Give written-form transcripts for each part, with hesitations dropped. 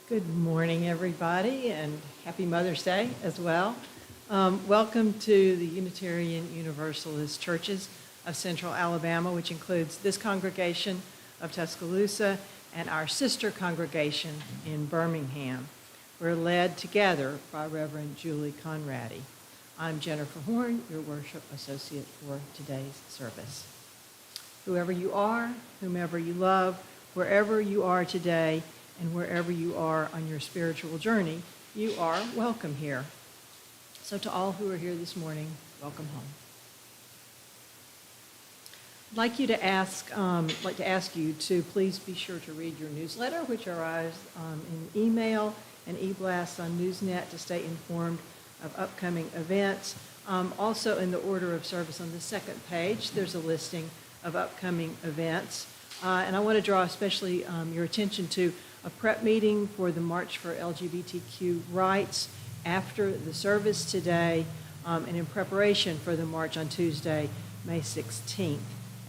Good morning, everybody, and happy Mother's Day as well. Welcome to the Unitarian Universalist Churches of Central Alabama, which includes this congregation of Tuscaloosa and our sister congregation in Birmingham. We're led together by Reverend Julie Conradi. I'm Jennifer Horn, your worship associate for today's service. Whoever you are, whomever you love, wherever you are today, and wherever you are on your spiritual journey, you are welcome here. So to all who are here this morning, welcome home. I'd like to ask you to please be sure to read your newsletter, which arrives in email and e-blasts on Newsnet to stay informed of upcoming events. Also in the order of service on the second page, there's a listing of upcoming events. And I want to draw especially your attention to a prep meeting for the March for LGBTQ Rights after the service today and in preparation for the march on Tuesday, May 16th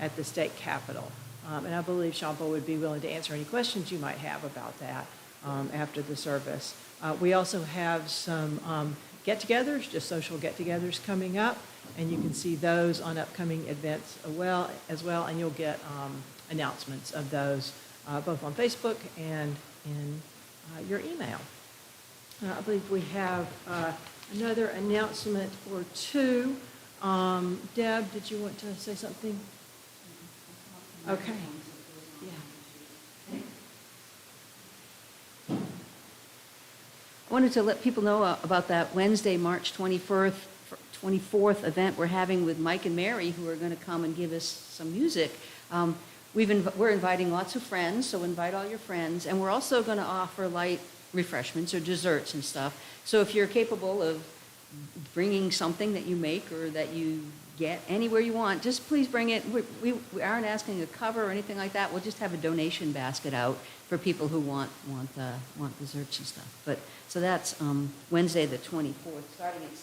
at the state capitol. And I believe Shamba would be willing to answer any questions you might have about that after the service. We also have some get-togethers, just social get-togethers coming up, and you can see those on upcoming events as well, and you'll get announcements of those both on Facebook and in your email. I believe we have another announcement or two. Deb, did you want to say something? Okay. Yeah. I wanted to let people know about that Wednesday, March 24th event we're having with Mike and Mary, who are going to come and give us some music. We're inviting lots of friends, so invite all your friends. And we're also going to offer light refreshments or desserts and stuff. So if you're capable of bringing something that you make or that you get anywhere you want, just please bring it. We aren't asking a cover or anything like that. We'll just have a donation basket out for people who want desserts and stuff. So that's Wednesday the 24th, starting at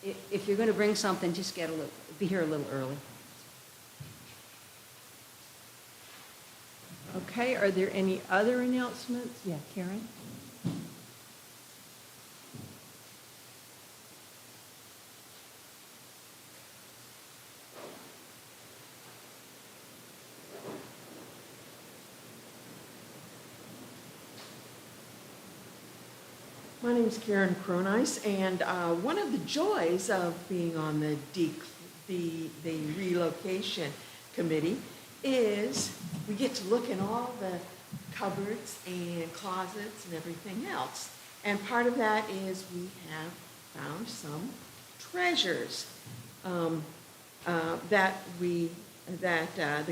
6:30. If you're going to bring something, just be here a little early. Okay, are there any other announcements? Yeah, Karen? My name is Karen Cronice, and one of the joys of being on the relocation committee is we get to look in all the cupboards and closets and everything else. And part of that is we have found some treasures that the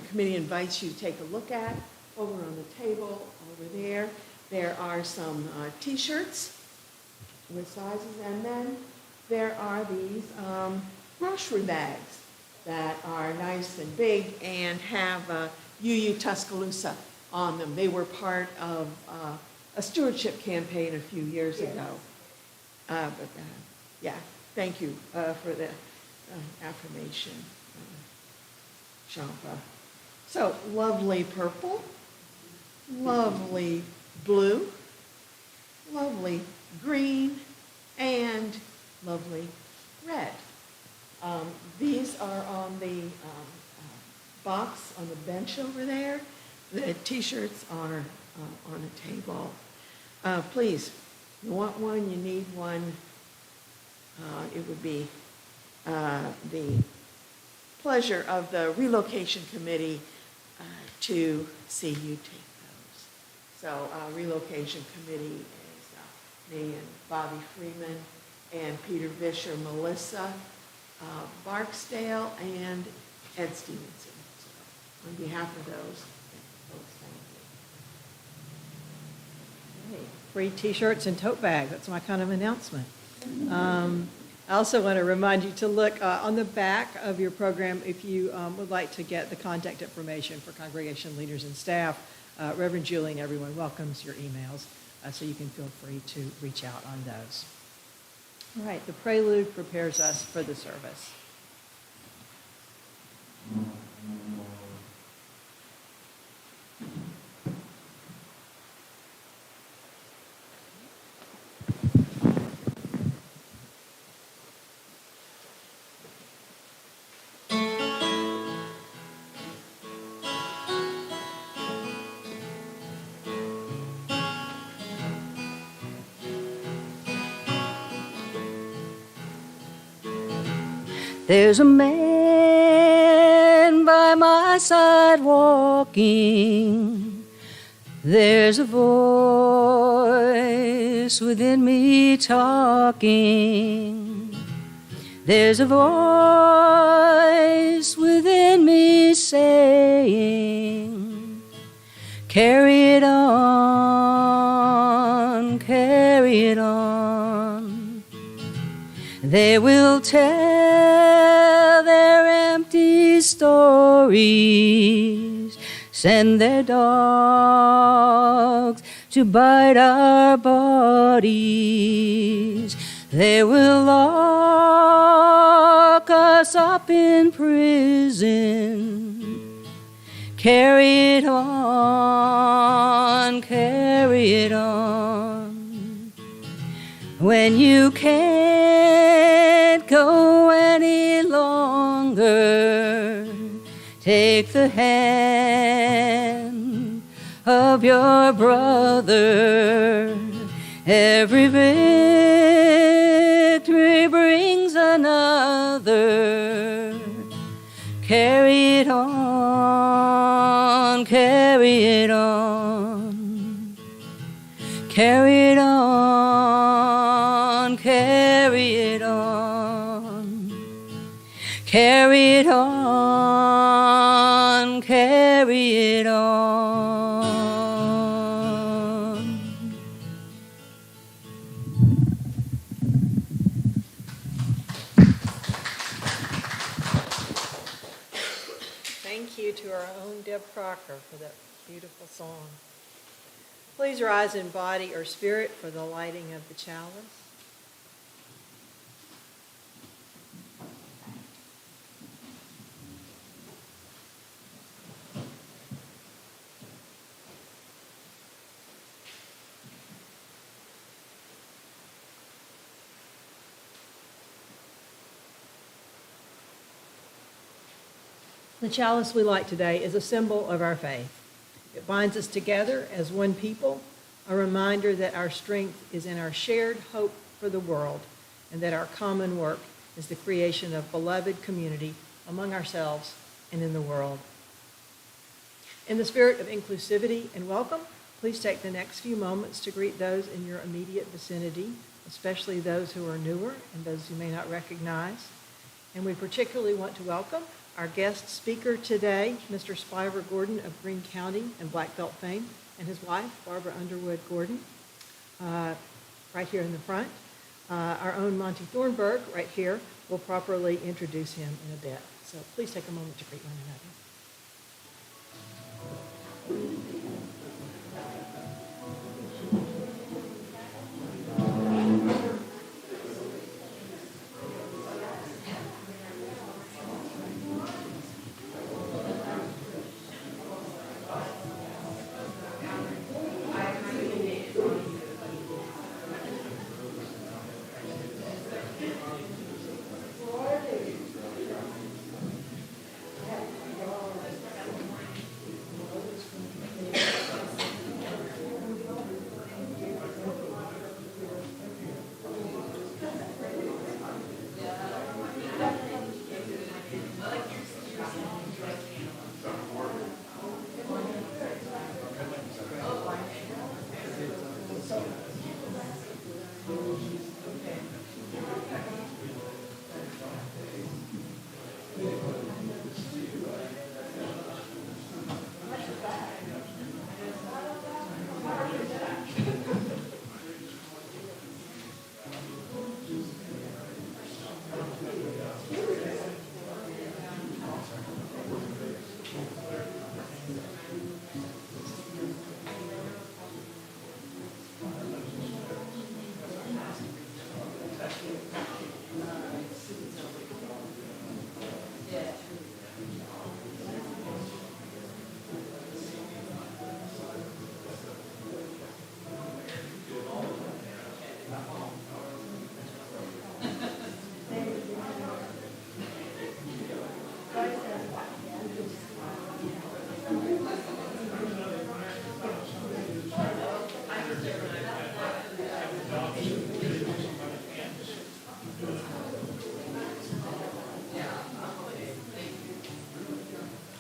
committee invites you to take a look at. Over on the table over there, there are some T-shirts with sizes, and then there are these grocery bags that are nice and big and have UUTuscaloosa on them. They were part of a stewardship campaign a few years ago. Yeah, thank you for the affirmation, Shamba. So, lovely purple, lovely blue, lovely green, and lovely red. These are on the box on the bench over there. The T-shirts are on a table. Please, you want one, you need one. It would be the pleasure of the relocation committee to see you take those. So relocation committee is me and Bobby Freeman and Peter Vischer, Melissa Barksdale, and Ed Stevenson. So on behalf of those folks, thank you. Okay. Free T-shirts and tote bags. That's my kind of announcement. I also want to remind you to look on the back of your program if you would like to get the contact information for congregation leaders and staff. Reverend Julie and everyone welcomes your emails, so you can feel free to reach out on those. All right, the prelude prepares us for the service. There's a man by my side walking. There's a voice within me talking. There's a voice within me saying, carry it on, carry it on. They will tell their empty stories, send their dogs to bite our bodies. They will lock us up in prison. Carry it on, carry it on. When you can't go any longer, take the hand of your brother. Every victory brings another. Carry it on, carry it on. Carry it on, carry it on. Carry it on, carry it on. Thank you to our own Deb Crocker for that beautiful song. Please rise in body or spirit for the lighting of the chalice. The chalice we light today is a symbol of our faith. It binds us together as one people, a reminder that our strength is in our shared hope for the world and that our common work is the creation of beloved community among ourselves and in the world. In the spirit of inclusivity and welcome, please take the next few moments to greet those in your immediate vicinity, especially those who are newer and those you may not recognize. And we particularly want to welcome our guest speaker today, Mr. Spiver Gordon of Greene County and Black Belt fame, and his wife, Barbara Underwood Gordon, right here in the front. Our own Monty Thornburg, right here, will properly introduce him in a bit. So please take a moment to greet one another.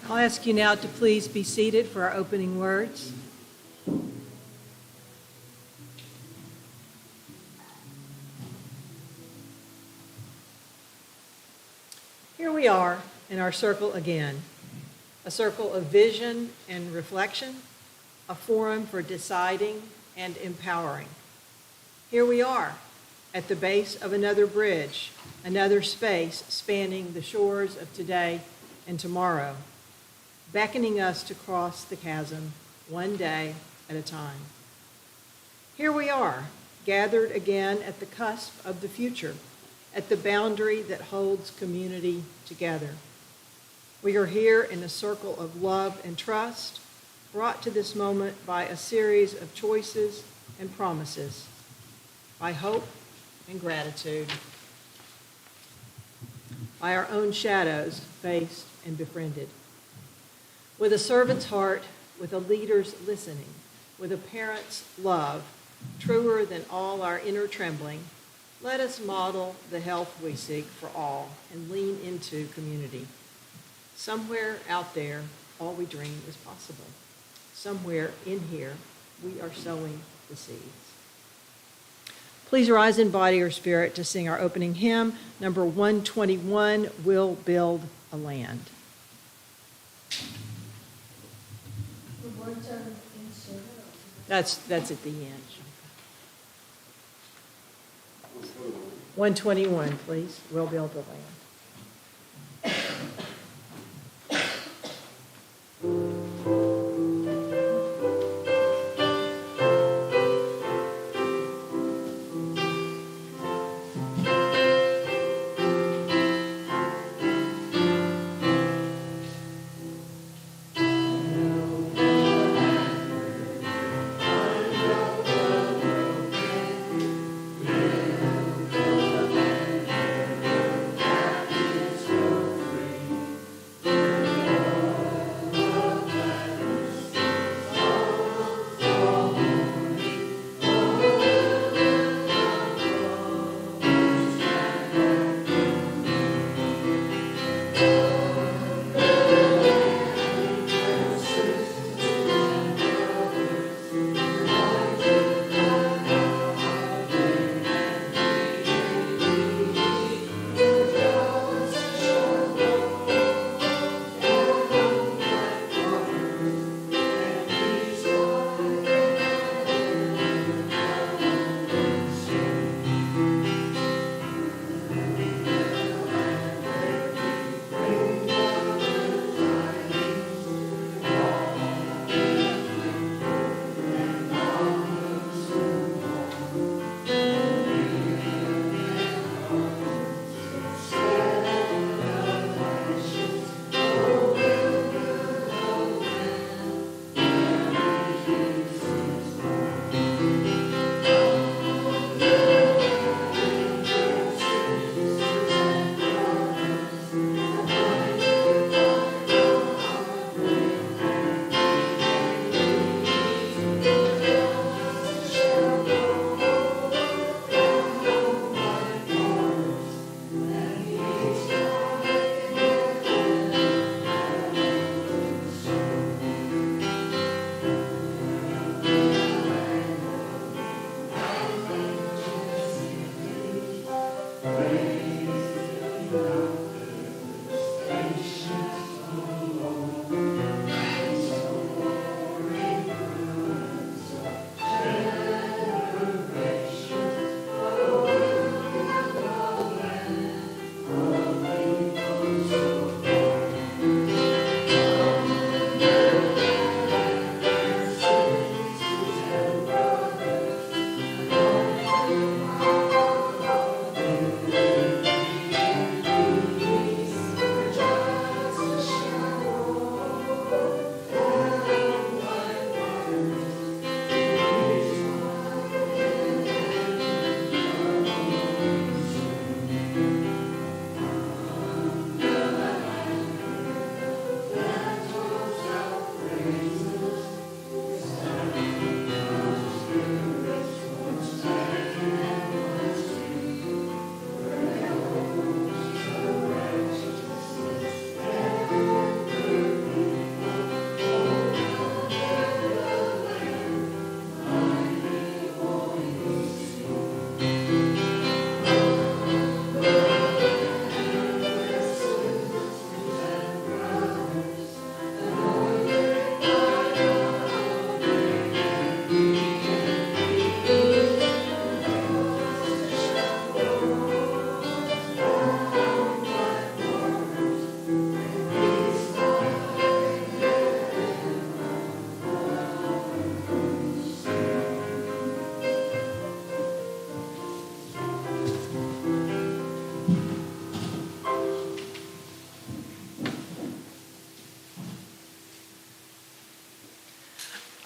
I'll ask you now to please be seated for our opening words. Here we are in our circle again, a circle of vision and reflection, a forum for deciding and empowering. Here we are at the base of another bridge, another space spanning the shores of today and tomorrow, beckoning us to cross the chasm one day at a time. Here we are, gathered again at the cusp of the future, at the boundary that holds community together. We are here in a circle of love and trust, brought to this moment by a series of choices and promises, by hope and gratitude, by our own shadows faced and befriended. With a servant's heart, with a leader's listening, with a parent's love, truer than all our inner trembling, let us model the health we seek for all and lean into community. Somewhere out there, all we dream is possible. Somewhere in here, we are sowing the seeds. Please rise in body or spirit to sing our opening hymn, number 121, We'll Build a Land. That's at the end. 121, please. We'll build the land.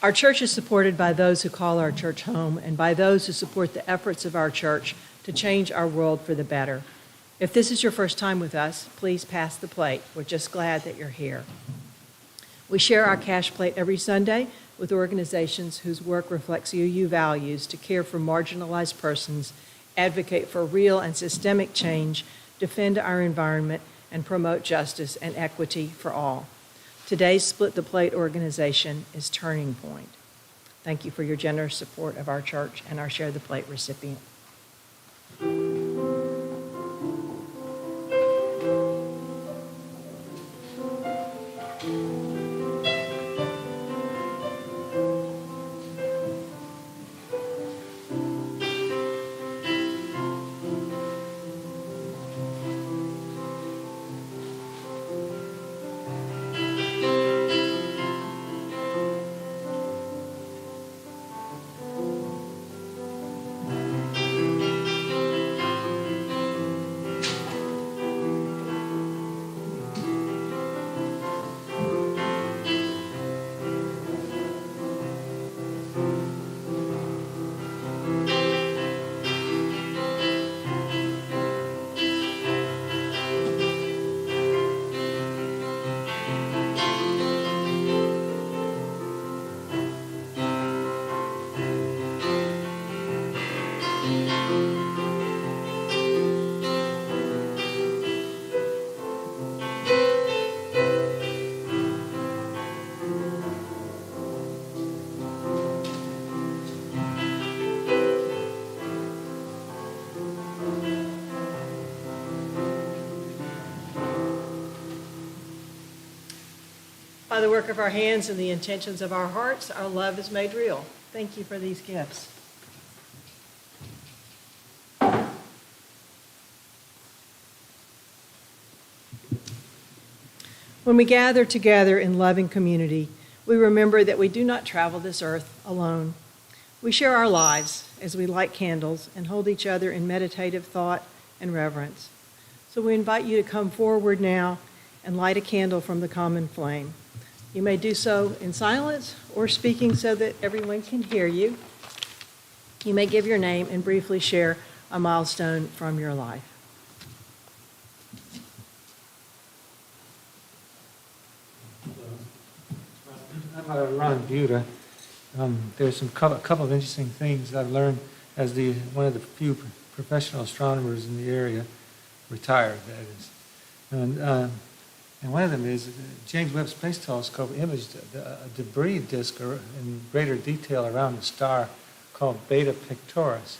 Our church is supported by those who call our church home and by those who support the efforts of our church to change our world for the better. If this is your first time with us, please pass the plate. We're just glad that you're here. We share our cash plate every Sunday with organizations whose work reflects UU values to care for marginalized persons, advocate for real and systemic change, defend our environment, and promote justice and equity for all. Today's Split the Plate organization is Turning Point. Thank you for your generous support of our church and our Share the Plate recipient. By the work of our hands and the intentions of our hearts, our love is made real. Thank you for these gifts. When we gather together in loving community, we remember that we do not travel this earth alone. We share our lives as we light candles and hold each other in meditative thought and reverence. So we invite you to come forward now and light a candle from the common flame. You may do so in silence or speaking so that everyone can hear you. You may give your name and briefly share a milestone from your life. I'm Ron Buda. There's a couple of interesting things I've learned as one of the few professional astronomers in the area, retired, that is. And one of them is James Webb Space Telescope imaged a debris disk in greater detail around a star called Beta Pictoris.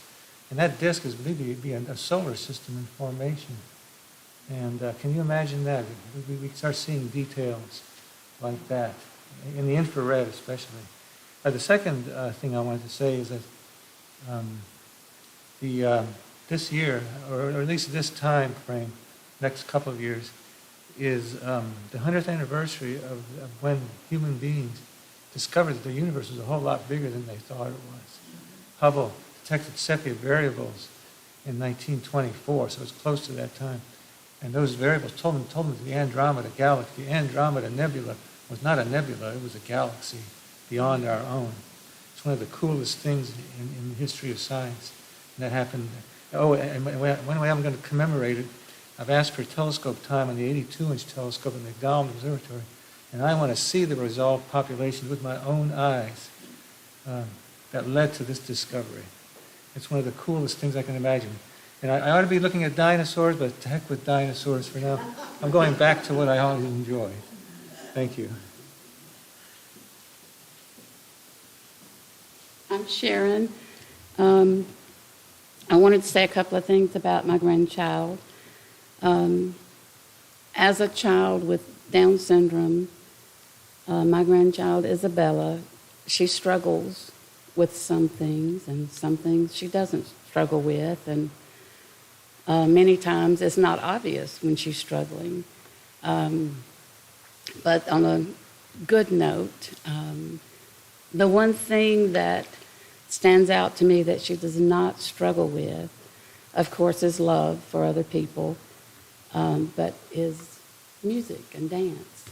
And that disk is believed to be a solar system in formation. And can you imagine that? We start seeing details like that, in the infrared especially. The second thing I wanted to say is that this year, or at least this time frame, next couple of years, is the 100th anniversary of when human beings discovered that the universe was a whole lot bigger than they thought it was. Hubble detected Cepheid variables in 1924, so it's close to that time. And those variables told them that the Andromeda Galaxy, the Andromeda Nebula, was not a nebula, it was a galaxy beyond our own. It's one of the coolest things in the history of science. And that happened. Oh, and one way I'm going to commemorate it, I've asked for telescope time on the 82-inch telescope at McDowell Observatory, and I want to see the resolved population with my own eyes that led to this discovery. It's one of the coolest things I can imagine. And I ought to be looking at dinosaurs, but to heck with dinosaurs for now. I'm going back to what I always enjoyed. Thank you. I'm Sharon. I wanted to say a couple of things about my grandchild. As a child with Down syndrome, my grandchild Isabella, she struggles with some things, and some things she doesn't struggle with, and many times it's not obvious when she's struggling. But on a good note, the one thing that stands out to me that she does not struggle with, of course, is love for other people, but is music and dance.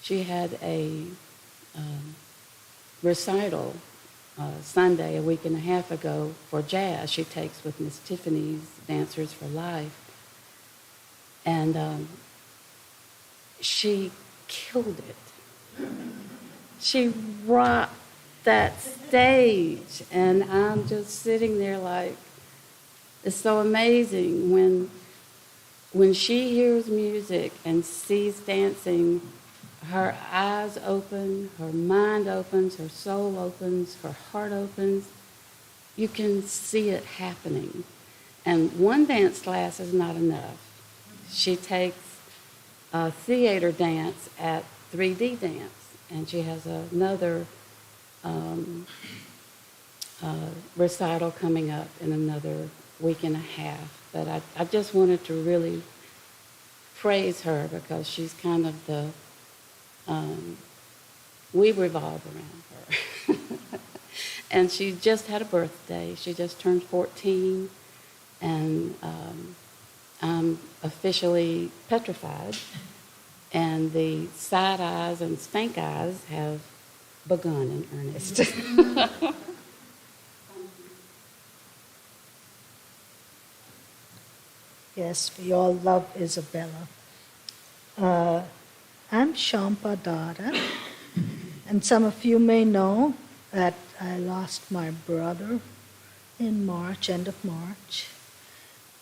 She had a recital Sunday, a week and a half ago, for jazz. She takes with Miss Tiffany's Dancers for Life. And she killed it. She rocked that stage. And I'm just sitting there like, it's so amazing when she hears music and sees dancing, her eyes open, her mind opens, her soul opens, her heart opens. You can see it happening. And one dance class is not enough. She takes a theater dance at 3D dance, and she has another recital coming up in another week and a half. But I just wanted to really praise her because she's kind of the, we revolve around her. And she just had a birthday. She just turned 14, and I'm officially petrified. And the side eyes and spank eyes have begun in earnest. Yes, we all love Isabella. I'm Shampa Dada, and some of you may know that I lost my brother in March, end of March.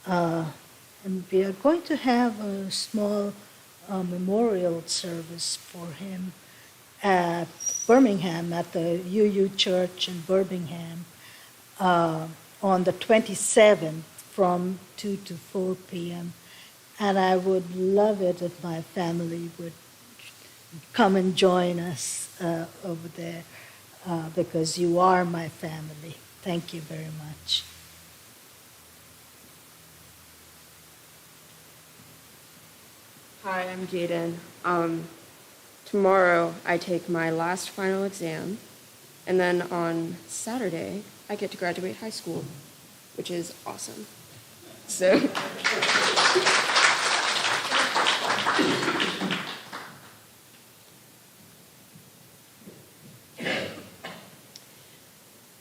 And we are going to have a small memorial service for him at Birmingham, at the UU Church in Birmingham, on the 27th from 2 to 4 p.m. And I would love it if my family would come and join us over there, because you are my family. Thank you very much. Hi, I'm Jaden. Tomorrow I take my last final exam, and then on Saturday I get to graduate high school, which is awesome. So,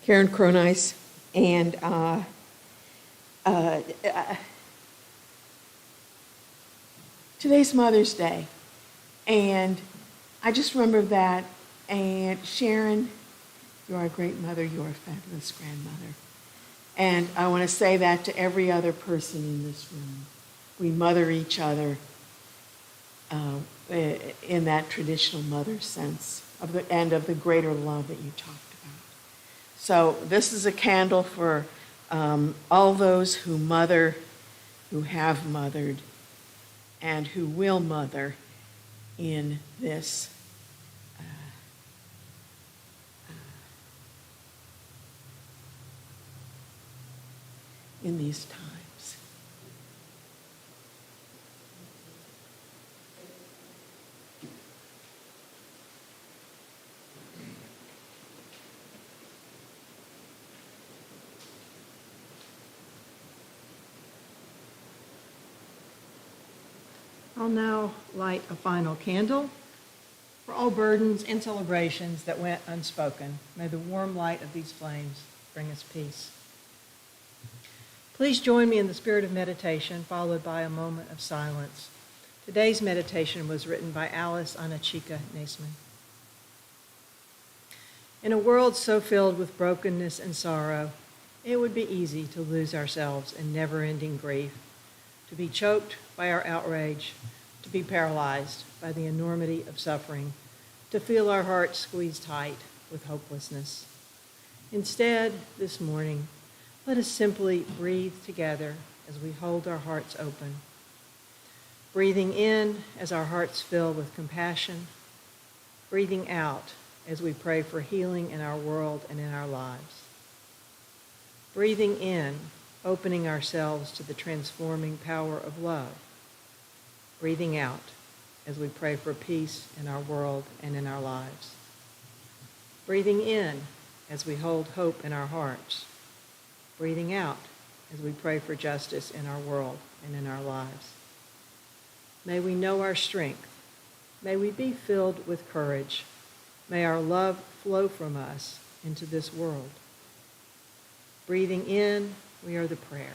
Karen Cronice, and today's Mother's Day, and I just remember that. And Sharon, you are a great mother. You are a fabulous grandmother. And I want to say that to every other person in this room. We mother each other in that traditional mother sense of the greater love that you talked about. So this is a candle for all those who mother, who have mothered, and who will mother in this in these times. I'll now light a final candle for all burdens and celebrations that went unspoken. May the warm light of these flames bring us peace. Please join me in the spirit of meditation, followed by a moment of silence. Today's meditation was written by Alice Anachika Naisman. In a world so filled with brokenness and sorrow, it would be easy to lose ourselves in never-ending grief, to be choked by our outrage, to be paralyzed by the enormity of suffering, to feel our hearts squeezed tight with hopelessness. Instead, this morning, let us simply breathe together as we hold our hearts open. Breathing in as our hearts fill with compassion, breathing out as we pray for healing in our world and in our lives. Breathing in, opening ourselves to the transforming power of love. Breathing out as we pray for peace in our world and in our lives. Breathing in as we hold hope in our hearts. Breathing out as we pray for justice in our world and in our lives. May we know our strength. May we be filled with courage. May our love flow from us into this world. Breathing in, we are the prayer.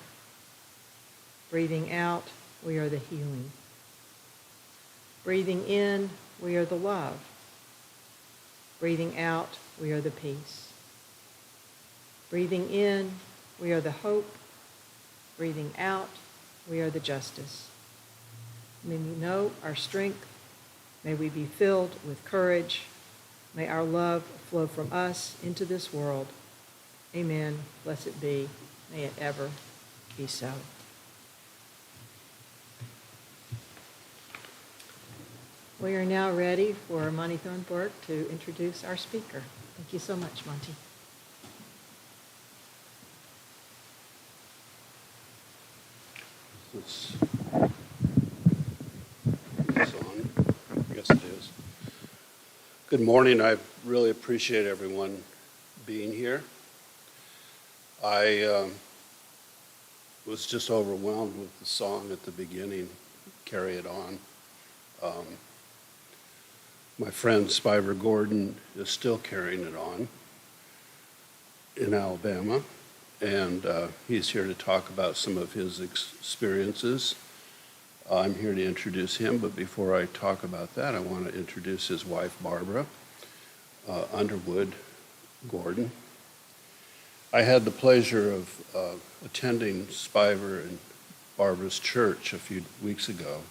Breathing out, we are the healing. Breathing in, we are the love. Breathing out, we are the peace. Breathing in, we are the hope. Breathing out, we are the justice. May we know our strength. May we be filled with courage. May our love flow from us into this world. Amen. Blessed be. May it ever be so. We are now ready for Monty Thornburg to introduce our speaker. Thank you so much, Monty. Is this on? Yes, it is. Good morning. I really appreciate everyone being here. I was just overwhelmed with the song at the beginning, Carry It On. My friend Spiver Gordon is still carrying it on in Alabama, and he's here to talk about some of his experiences. I'm here to introduce him, but before I talk about that, I want to introduce his wife, Barbara Underwood Gordon. I had the pleasure of attending Spiver and Barbara's church a few weeks ago,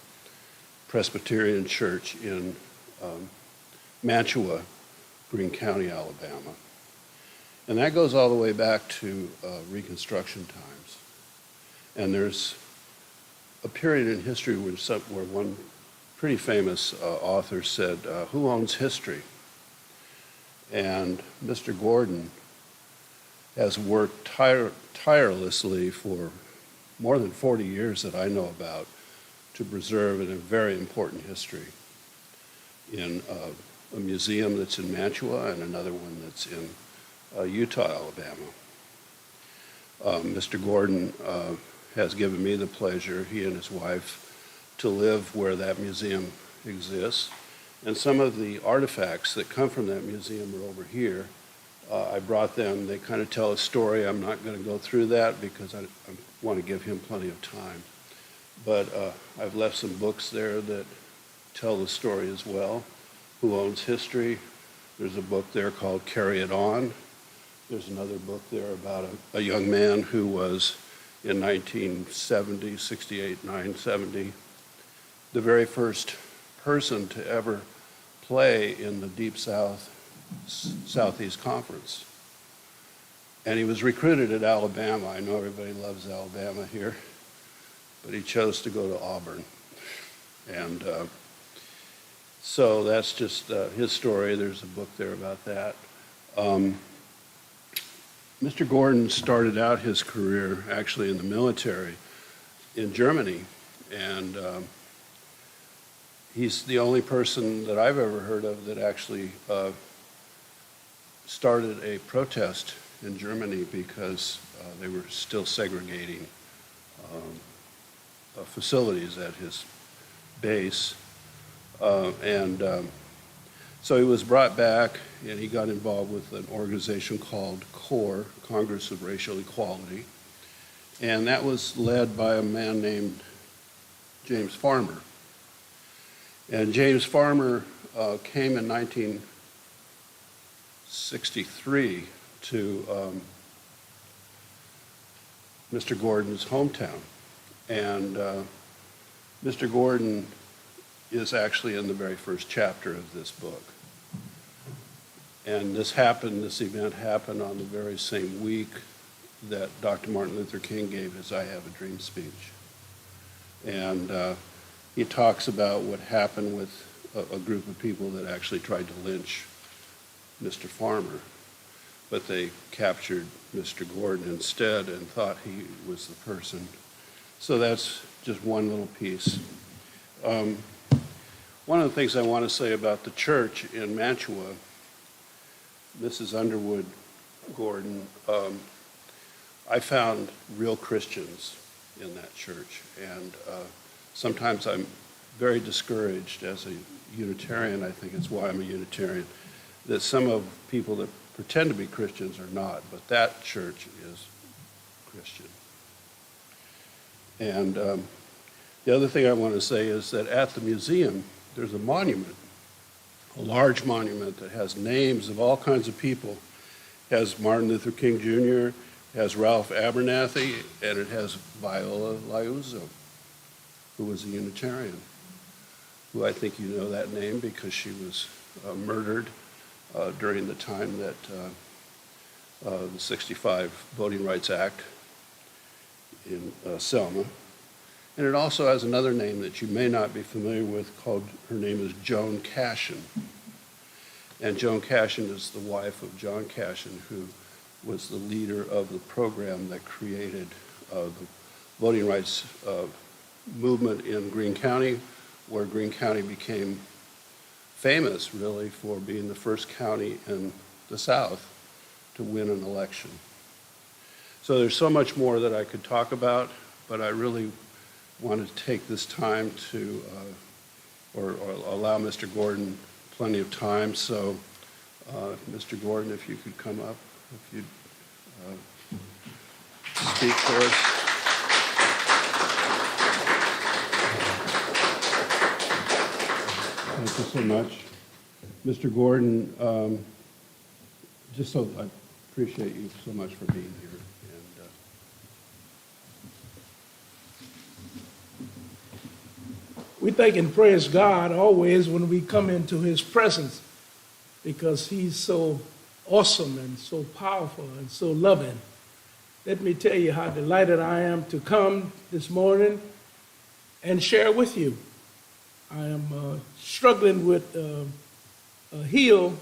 Presbyterian Church in Mantua, Greene County, Alabama. And that goes all the way back to Reconstruction times. And there's a period in history where one pretty famous author said, who owns history? And Mr. Gordon has worked tirelessly for more than 40 years that I know about to preserve a very important history in a museum that's in Mantua and another one that's in Utah, Alabama. Mr. Gordon has given me the pleasure, he and his wife, to live where that museum exists. And some of the artifacts that come from that museum are over here. I brought them. They kind of tell a story. I'm not going to go through that because I want to give him plenty of time. But I've left some books there that tell the story as well. Who Owns History? There's a book there called Carry It On. There's another book there about a young man who was in 1970, 68, 970, the very first person to ever play in the Deep South Southeast Conference. And he was recruited at Alabama. I know everybody loves Alabama here, but he chose to go to Auburn. And so that's just his story. There's a book there about that. Mr. Gordon started out his career actually in the military in Germany, and he's the only person that I've ever heard of that actually started a protest in Germany because they were still segregating facilities at his base. So he was brought back, and he got involved with an organization called CORE, Congress of Racial Equality, and that was led by a man named James Farmer. And James Farmer came in 1963 to Mr. Gordon's hometown. And Mr. Gordon is actually in the very first chapter of this book. And this event happened on the very same week that Dr. Martin Luther King gave his I Have a Dream speech. And he talks about what happened with a group of people that actually tried to lynch Mr. Farmer, but they captured Mr. Gordon instead and thought he was the person. So that's just one little piece. One of the things I want to say about the church in Mantua, Mrs. Underwood Gordon, I found real Christians in that church, and sometimes I'm very discouraged as a Unitarian. I think it's why I'm a Unitarian, that some of people that pretend to be Christians are not, but that church is Christian. And the other thing I want to say is that at the museum, there's a monument, a large monument that has names of all kinds of people. It has Martin Luther King Jr., it has Ralph Abernathy, and it has Viola Liuzzo, who was a Unitarian, who I think you know that name because she was murdered during the time that the 65 Voting Rights Act in Selma. And it also has another name that you may not be familiar with called, her name is Joan Cashin. And Joan Cashin is the wife of John Cashin, who was the leader of the program that created the voting rights movement in Greene County, where Greene County became famous, really, for being the first county in the South to win an election. So there's so much more that I could talk about, but I really wanted to take this time to, or allow Mr. Gordon plenty of time. So, Mr. Gordon, if you could come up, if you'd speak for us. Thank you so much. Mr. Gordon, just so I appreciate you so much for being here. And we thank and praise God always when we come into his presence because he's so awesome and so powerful and so loving. Let me tell you how delighted I am to come this morning and share with you. I am struggling with a heel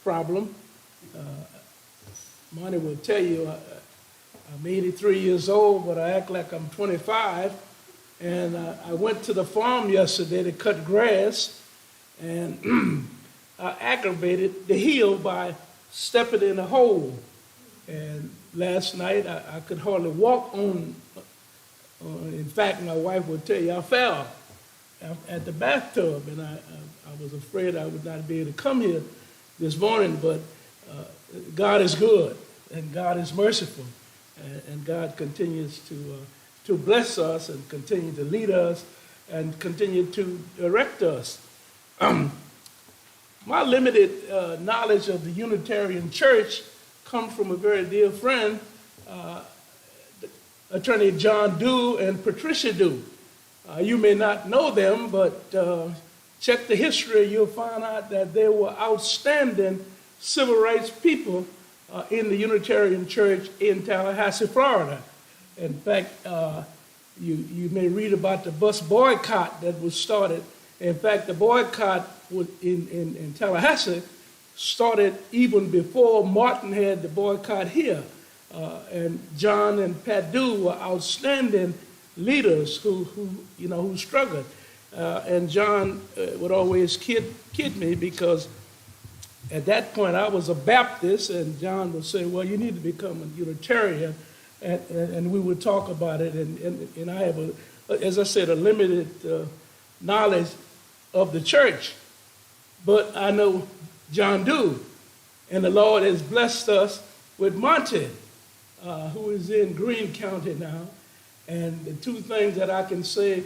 problem. Monty will tell you I'm 83 years old, but I act like I'm 25. And I went to the farm yesterday to cut grass, and I aggravated the heel by stepping in a hole. And last night I could hardly walk on. In fact, my wife would tell you I fell at the bathtub, and I was afraid I would not be able to come here this morning. But God is good, and God is merciful, and God continues to bless us and continue to lead us and continue to direct us. My limited knowledge of the Unitarian Church comes from a very dear friend, Attorney John Dew and Patricia Dew. You may not know them, but check the history, you'll find out that they were outstanding civil rights people in the Unitarian Church in Tallahassee, Florida. In fact, you may read about the bus boycott that was started. In fact, the boycott in Tallahassee started even before Martin had the boycott here. And John and Pat Dew were outstanding leaders who struggled. And John would always kid me because at that point I was a Baptist, and John would say, well, you need to become a Unitarian. And we would talk about it, and I have, as I said, a limited knowledge of the church. But I know John Dew, and the Lord has blessed us with Monty, who is in Greene County now. And the two things that I can say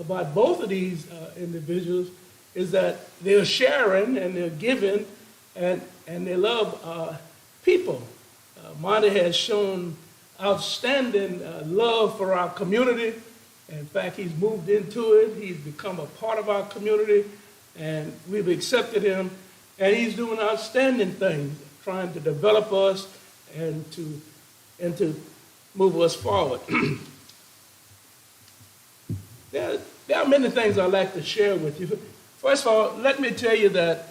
about both of these individuals is that they're sharing and they're giving, and they love people. Monty has shown outstanding love for our community. In fact, he's moved into it. He's become a part of our community, and we've accepted him. And he's doing outstanding things, trying to develop us and to move us forward. There are many things I'd like to share with you. First of all, let me tell you that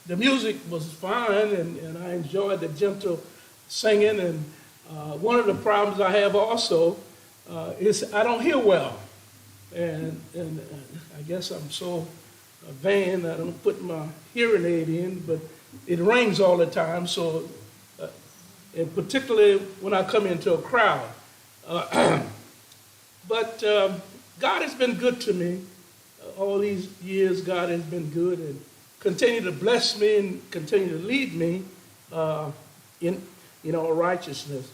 the music was fine, and I enjoyed the gentle singing. And one of the problems I have also is I don't hear well. And I guess I'm so vain I don't put my hearing aid in, but it rings all the time. So, and particularly when I come into a crowd. But God has been good to me. All these years, God has been good and continue to bless me and continue to lead me in righteousness.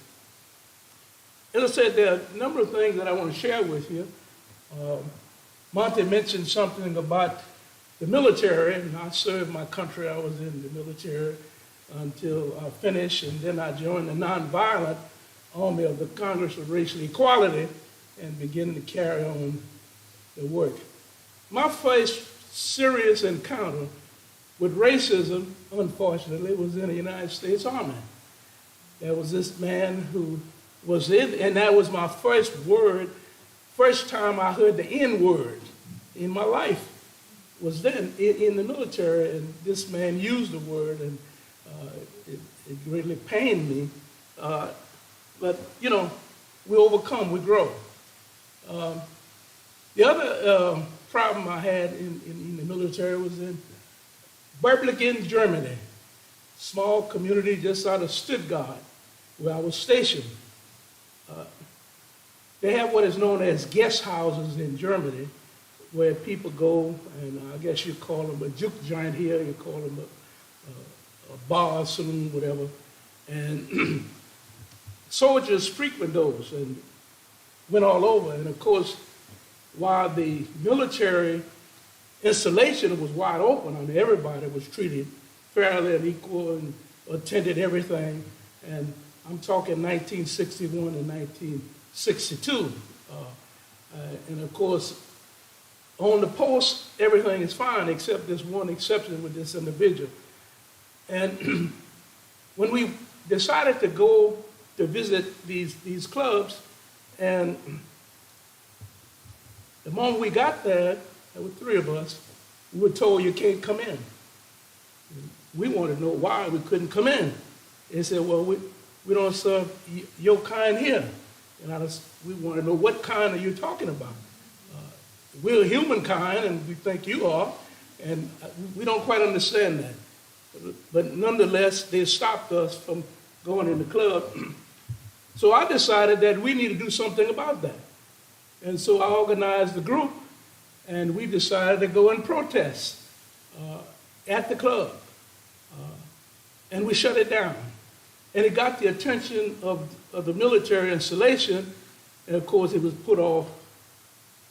As I said, there are a number of things that I want to share with you. Monty mentioned something about the military, and I served my country. I was in the military until I finished, and then I joined the nonviolent army of the Congress of Racial Equality and began to carry on the work. My first serious encounter with racism, unfortunately, was in the United States Army. There was this man who was in, and that was my first time I heard the N-word in my life, was then in the military, and this man used the word, and it greatly pained me. But, we overcome, we grow. The other problem I had in the military was in Berblingen, Germany, small community just out of Stuttgart, where I was stationed. They have what is known as guest houses in Germany, where people go, and I guess you call them a juke joint here, you call them a bar, saloon, whatever. And soldiers frequent those and went all over. And of course, while the military installation was wide open, I mean, everybody was treated fairly and equal and attended everything. And I'm talking 1961 and 1962. And of course, on the post, everything is fine, except this one exception with this individual. And when we decided to go to visit these clubs, and the moment we got there were three of us, we were told you can't come in. We wanted to know why we couldn't come in. They said, well, we don't serve your kind here. And we want to know, what kind are you talking about? We're humankind, and we think you are, and we don't quite understand that. But nonetheless, they stopped us from going in the club. So I decided that we need to do something about that. And so I organized the group, and we decided to go and protest at the club. And we shut it down. And it got the attention of the military installation, and of course it was put off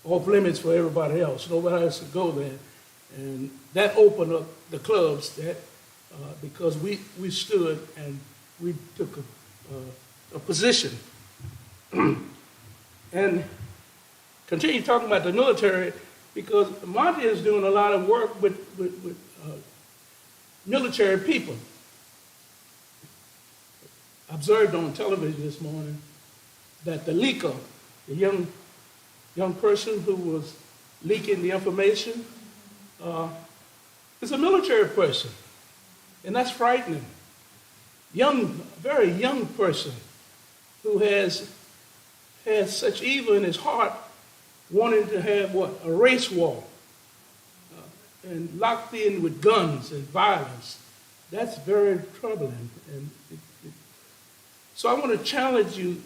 limits for everybody else. Nobody else could go there. And that opened up the clubs because we stood and we took a position. And continue talking about the military, because Monty is doing a lot of work with military people. I observed on television this morning that the leaker, the young person who was leaking the information, is a military person, and that's frightening. Very young person who has such evil in his heart, wanting to have a race war, and locked in with guns and violence. That's very troubling. And so I want to challenge you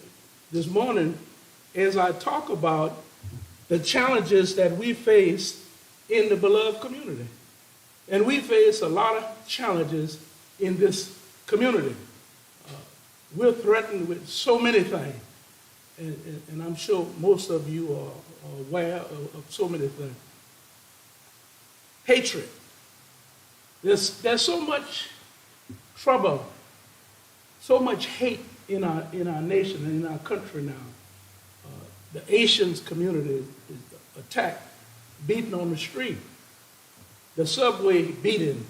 this morning as I talk about the challenges that we face in the beloved community. And we face a lot of challenges in this community. We're threatened with so many things. And I'm sure most of you are aware of so many things. Hatred. There's so much trouble, so much hate in our nation and in our country now. The Asians community is attacked, beaten on the street. The subway beating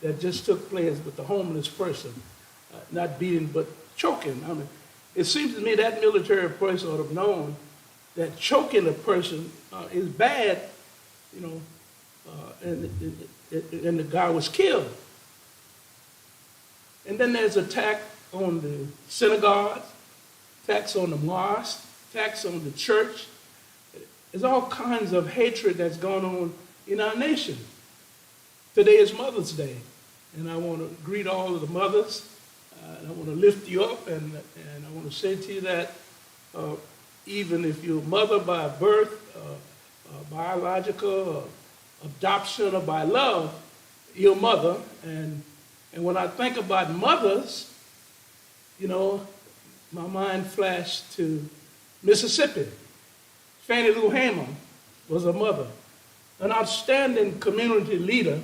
that just took place with the homeless person, not beating but choking. I mean, it seems to me that military person ought to have known that choking a person is bad, and the guy was killed. And then there's attack on the synagogues, attacks on the mosque, attacks on the church. There's all kinds of hatred that's going on in our nation. Today is Mother's Day, and I want to greet all of the mothers. I want to lift you up, and I want to say to you that even if you're a mother by birth, biological, adoption, or by love, your mother. And when I think about mothers, you know, my mind flashed to Mississippi. Fannie Lou Hamer was a mother, an outstanding community leader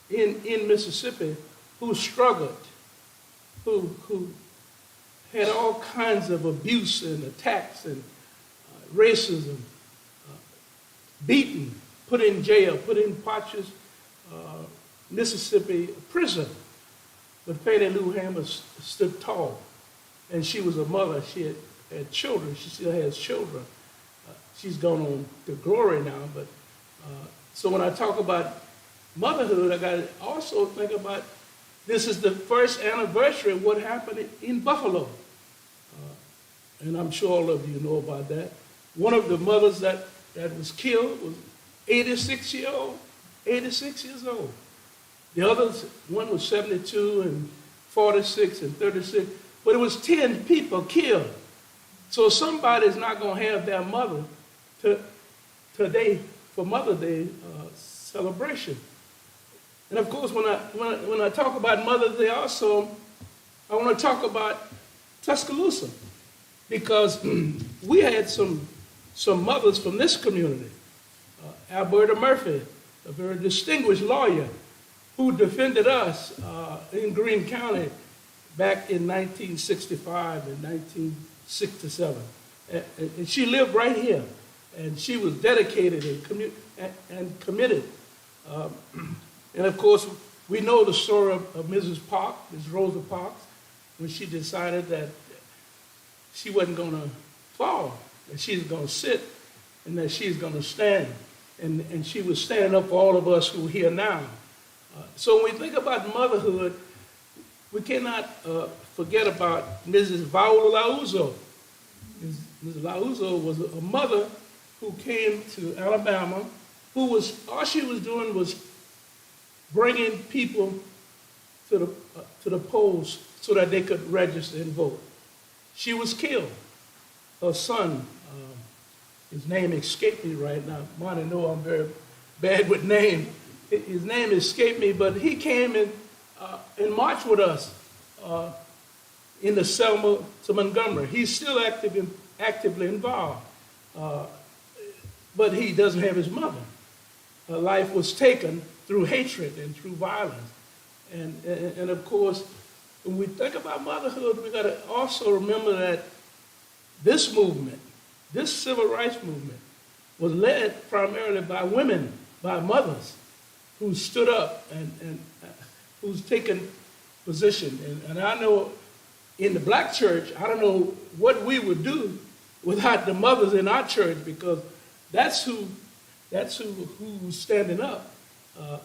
in Mississippi who struggled, who had all kinds of abuse and attacks and racism, beaten, put in jail, put in Patches, Mississippi prison. But Fannie Lou Hamer stood tall, and she was a mother. She had children. She still has children. She's gone on to glory now. But so when I talk about motherhood, I got to also think about this is the first anniversary of what happened in Buffalo. And I'm sure all of you know about that. One of the mothers that was killed was 86 years old. The others, one was 72 and 46 and 36, but it was 10 people killed. So somebody's not going to have their mother today for Mother's Day celebration. And of course, when I talk about Mother's Day also, I want to talk about Tuscaloosa, because we had some mothers from this community. Alberta Murphy, a very distinguished lawyer who defended us in Greene County back in 1965 and 1967. And she lived right here, and she was dedicated and committed. And of course, we know the story of Mrs. Parks, Ms. Rosa Parks, when she decided that she wasn't going to fall, that she's going to sit, and that she's going to stand. And she was standing up for all of us who are here now. So when we think about motherhood, we cannot forget about Mrs. Viola Lauzo. Mrs. Lauzo was a mother who came to Alabama, who was, all she was doing was bringing people to the polls so that they could register and vote. She was killed. Her son, his name escaped me right now. Monty know I'm very bad with names. His name escaped me, but he came and marched with us in the Selma to Montgomery. He's still actively involved, but he doesn't have his mother. Her life was taken through hatred and through violence. And of course, when we think about motherhood, we got to also remember that this movement, this civil rights movement, was led primarily by women, by mothers, who stood up and who's taken position. And I know in the black church, I don't know what we would do without the mothers in our church, because that's who's standing up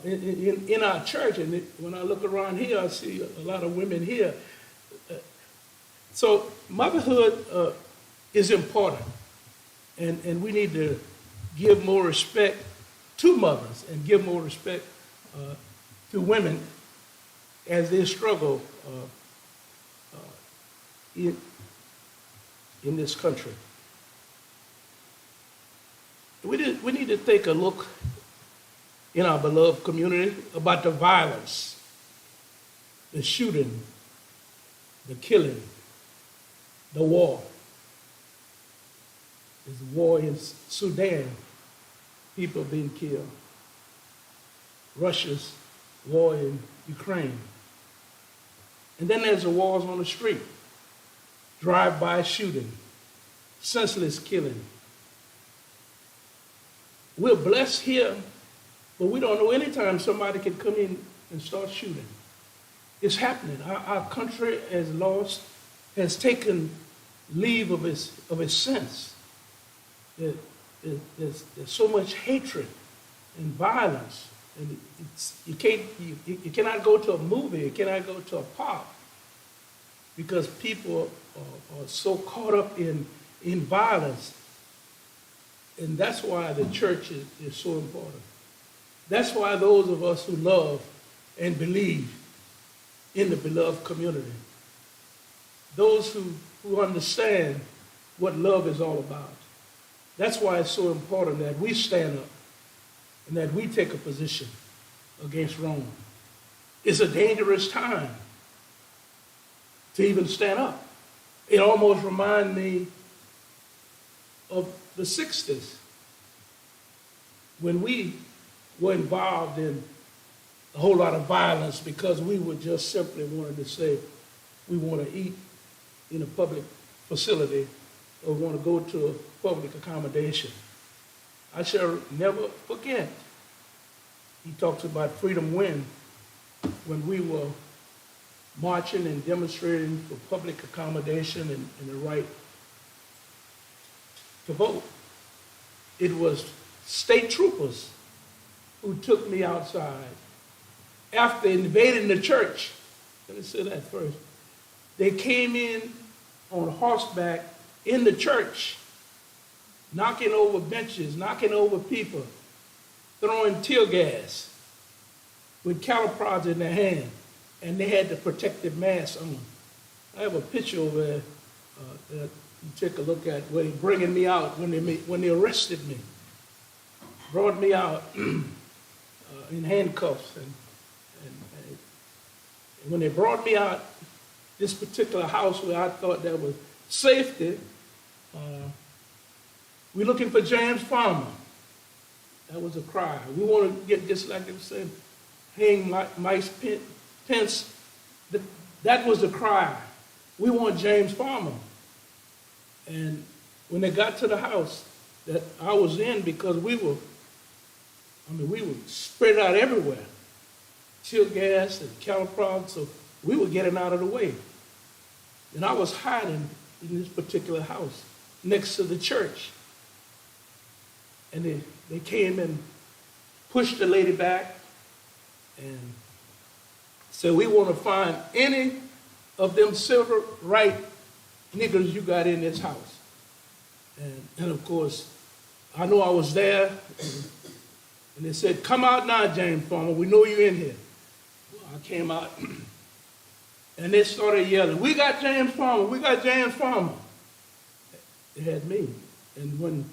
in our church. And when I look around here, I see a lot of women here. So motherhood is important, and we need to give more respect to mothers and give more respect to women as they struggle in this country. We need to take a look in our beloved community about the violence, the shooting, the killing, the war. There's a war in Sudan, people being killed. Russia's war in Ukraine. And then there's the wars on the street, drive-by shooting, senseless killing. We're blessed here, but we don't know any time somebody can come in and start shooting. It's happening. Our country has taken leave of its sense. There's so much hatred and violence, and you cannot go to a movie, you cannot go to a park, because people are so caught up in violence. And that's why the church is so important. That's why those of us who love and believe in the beloved community, those who understand what love is all about, that's why it's so important that we stand up and that we take a position against Rome. It's a dangerous time to even stand up. It almost reminds me of the 60s when we were involved in a whole lot of violence because we would just simply wanted to say we want to eat in a public facility or want to go to a public accommodation. I shall never forget. He talks about freedom when we were marching and demonstrating for public accommodation and the right to vote. It was state troopers who took me outside after invading the church. Let me say that first. They came in on horseback in the church, knocking over benches, knocking over people, throwing tear gas with cattle prods in their hand, and they had the protective mask on. I have a picture over there that you take a look at where they bringing me out when they arrested me, brought me out in handcuffs, and when they brought me out, this particular house where I thought there was safety, we're looking for James Farmer. That was a cry. We want to get, just like they said, hang Mike Pence. That was the cry. We want James Farmer. And when they got to the house that I was in, because we were spread out everywhere, tear gas and cattle prods, so we were getting out of the way. And I was hiding in this particular house next to the church. And they came and pushed the lady back and said, we want to find any of them civil right niggers you got in this house. And of course, I know I was there, and they said, come out now, James Farmer, we know you're in here. Well, I came out, and they started yelling, we got James Farmer, we got James Farmer. They had me. And when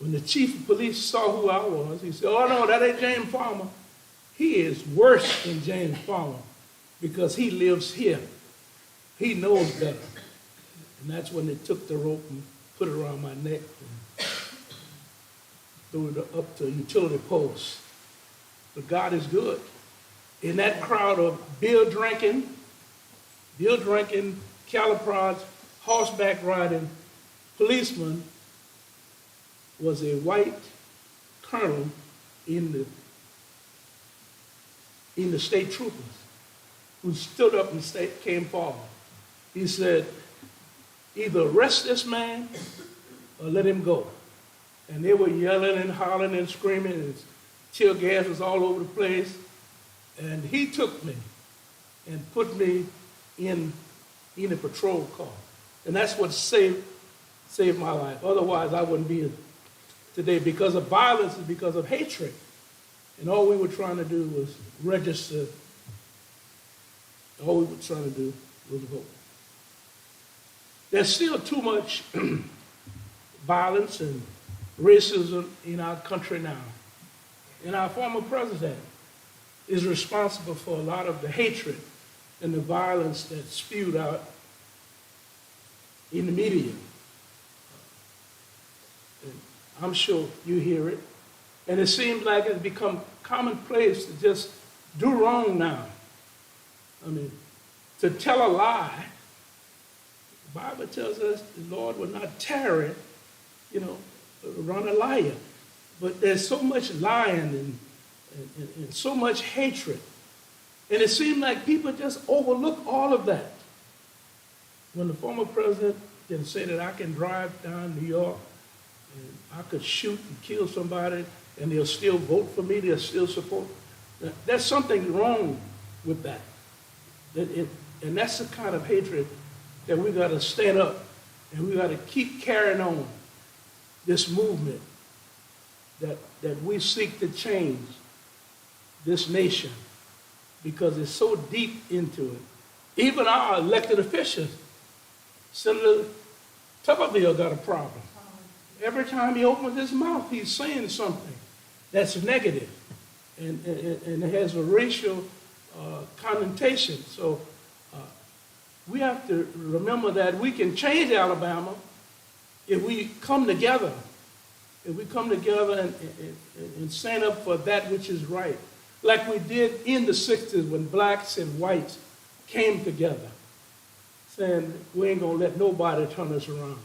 the chief of police saw who I was, he said, oh no, that ain't James Farmer. He is worse than James Farmer because he lives here. He knows better. And that's when they took the rope and put it around my neck and threw it up to a utility post. But God is good. In that crowd of beer drinking, cattle prods, horseback riding policemen was a white colonel in the state troopers who stood up and came forward. He said, either arrest this man or let him go. And they were yelling and hollering and screaming, and tear gas was all over the place. And he took me and put me in a patrol car. And that's what saved my life. Otherwise, I wouldn't be here today because of violence and because of hatred. And all we were trying to do was register. All we were trying to do was vote. There's still too much violence and racism in our country now. And our former president is responsible for a lot of the hatred and the violence that's spewed out in the media. And I'm sure you hear it. And it seems like it's become commonplace to just do wrong now. I mean, to tell a lie. The Bible tells us the Lord will not tarry, around a liar. But there's so much lying and so much hatred. And it seems like people just overlook all of that. When the former president can say that I can drive down New York and I could shoot and kill somebody and they'll still vote for me, they'll still support. There's something wrong with that. And that's the kind of hatred that we got to stand up and we got to keep carrying on this movement that we seek to change this nation because it's so deep into it. Even our elected officials, Senator Tuberville got a problem. Every time he opens his mouth, he's saying something that's negative. and it has a racial connotation. So we have to remember that we can change Alabama if we come together. If we come together and stand up for that which is right, like we did in the 60s when blacks and whites came together, saying we ain't going to let nobody turn us around.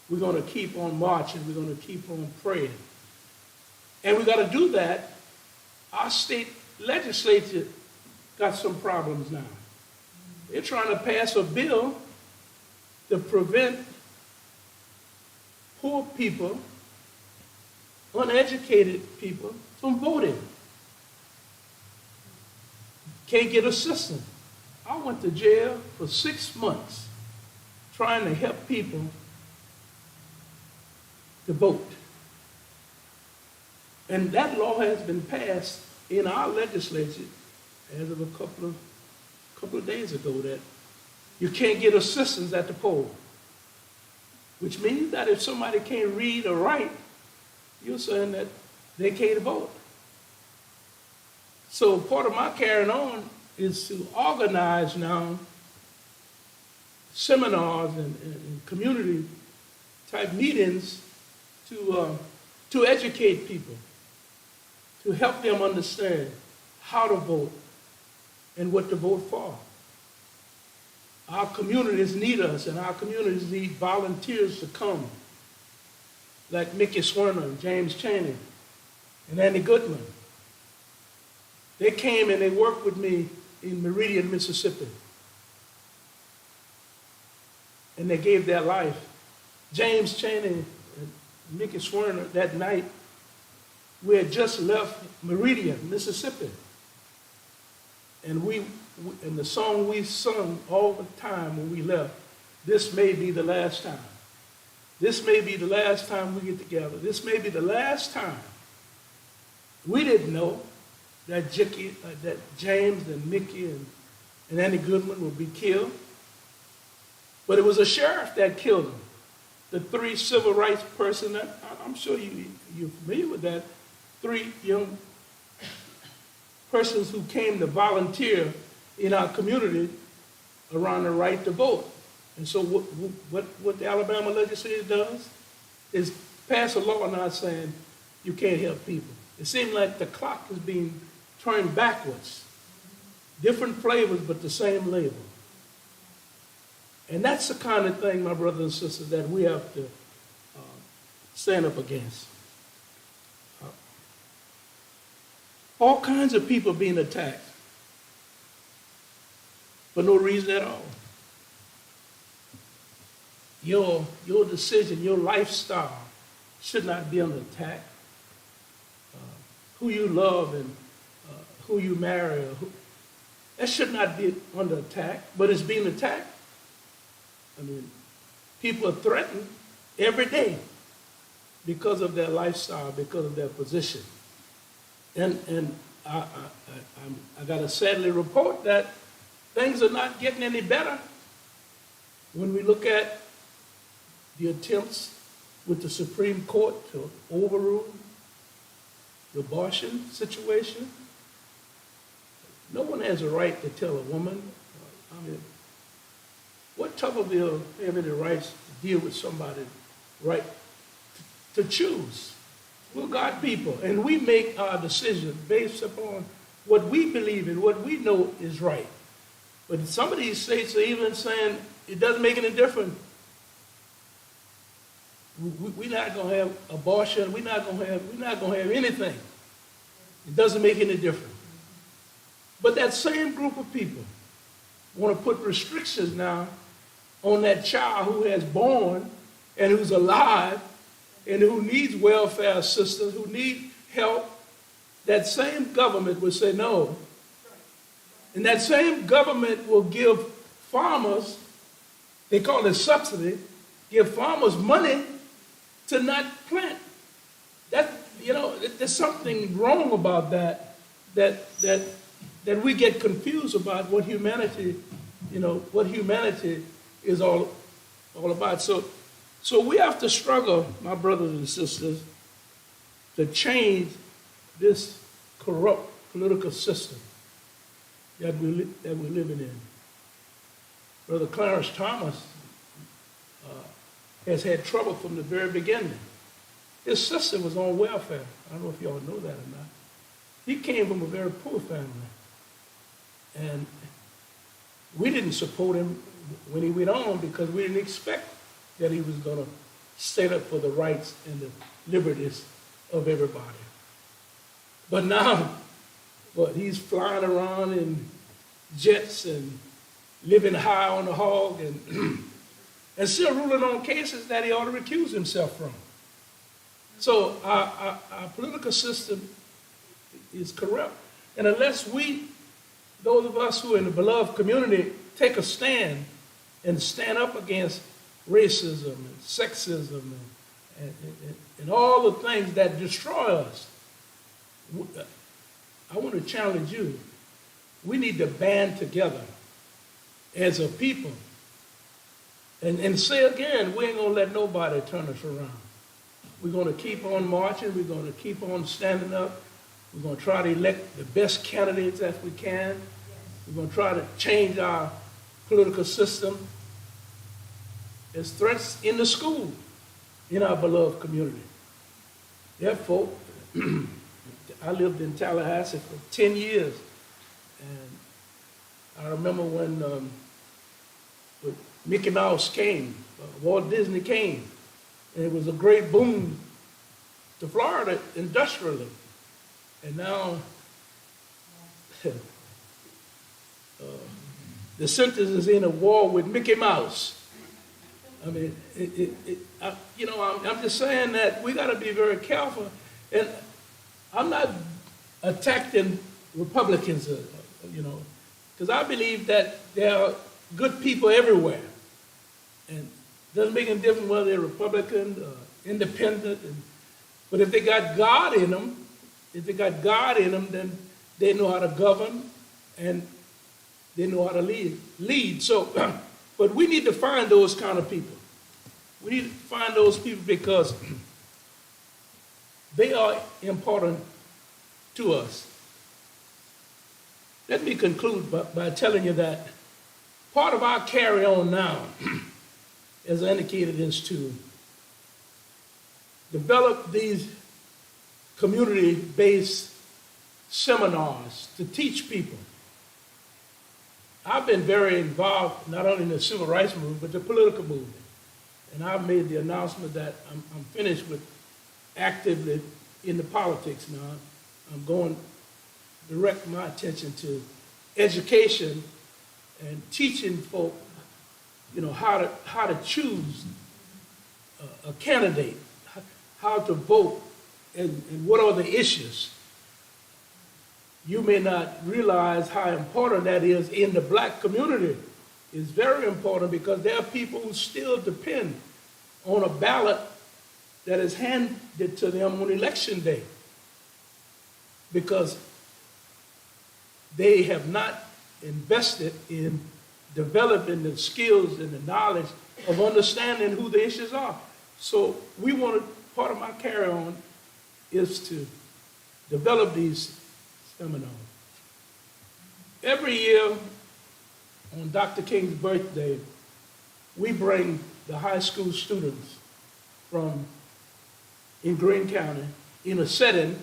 We're going to keep on marching. We're going to keep on praying. And we got to do that. Our state legislature got some problems now. They're trying to pass a bill to prevent poor people, uneducated people from voting. Can't get assistance. I went to jail for 6 months trying to help people to vote. And that law has been passed in our legislature as of a couple of days ago, that you can't get assistance at the poll, which means that if somebody can't read or write, you're saying that they can't vote. So part of my carrying on is to organize now seminars and community type meetings to educate people, to help them understand how to vote and what to vote for. Our communities need us, and our communities need volunteers to come, like Mickey Swerner and James Chaney and Andy Goodman. They came and they worked with me in Meridian, Mississippi. And they gave their life. James Chaney and Mickey Swerner, that night, we had just left Meridian, Mississippi. And and the song we sung all the time when we left, this may be the last time. This may be the last time we get together. This may be the last time. We didn't know that James and Mickey and Andy Goodman would be killed. But it was a sheriff that killed them. The 3 civil rights persons, I'm sure you're familiar with that, 3 young persons who came to volunteer in our community around the right to vote. And so what the Alabama legislature does is pass a law now saying you can't help people. It seems like the clock is being turned backwards. Different flavors, but the same label. And that's the kind of thing, my brothers and sisters, that we have to stand up against. All kinds of people being attacked for no reason at all. Your decision, your lifestyle should not be under attack. Who you love and who you marry, that should not be under attack, but it's being attacked. I mean, people are threatened every day because of their lifestyle, because of their position. And I got to sadly report that things are not getting any better when we look at the attempts with the Supreme Court to overrule the abortion situation. No one has a right to tell a woman, I mean, what Tuberville have any rights to deal with somebody's right to choose? We're God people, and we make our decisions based upon what we believe in, what we know is right. But some of these states are even saying it doesn't make any difference. We're not going to have abortion. We're not going to have anything. It doesn't make any difference. But that same group of people want to put restrictions now on that child who has born and who's alive and who needs welfare assistance, who needs help. That same government will say no. And that same government will give farmers, they call it subsidy, give farmers money to not plant. There's something wrong about that we get confused about what humanity is all about. So we have to struggle, my brothers and sisters, to change this corrupt political system that we're living in. Brother Clarence Thomas has had trouble from the very beginning. His sister was on welfare. I don't know if y'all know that or not. He came from a very poor family. And we didn't support him when he went on because we didn't expect that he was going to stand up for the rights and the liberties of everybody. But now, he's flying around in jets and living high on the hog and still ruling on cases that he ought to recuse himself from. So our political system is corrupt. And unless we, those of us who are in the beloved community, take a stand and stand up against racism and sexism and all the things that destroy us, I want to challenge you. We need to band together as a people and say again, we ain't going to let nobody turn us around. We're going to keep on marching. We're going to keep on standing up. We're going to try to elect the best candidates as we can. We're going to try to change our political system. There's threats in the school, in our beloved community. There, folk, I lived in Tallahassee for 10 years. And I remember when Mickey Mouse came, Walt Disney came, and it was a great boom to Florida industrially. And now the Centers is in a war with Mickey Mouse. I mean, I'm just saying that we got to be very careful. And I'm not attacking Republicans, because I believe that there are good people everywhere. And it doesn't make any difference whether they're Republican, independent. But if they got God in them, then they know how to govern and they know how to lead. So, but we need to find those kind of people. We need to find those people because they are important to us. Let me conclude by telling you that part of our carry on now, as I indicated, is to develop these community-based seminars to teach people. I've been very involved not only in the civil rights movement, but the political movement. And I've made the announcement that I'm finished with actively in the politics now. I'm going to direct my attention to education and teaching folk, how to choose a candidate, how to vote, and what are the issues. You may not realize how important that is in the black community. It's very important because there are people who still depend on a ballot that is handed to them on election day because they have not invested in developing the skills and the knowledge of understanding who the issues are. So part of my carry-on is to develop these seminars. Every year on Dr. King's birthday, we bring the high school students in Greene County in a setting,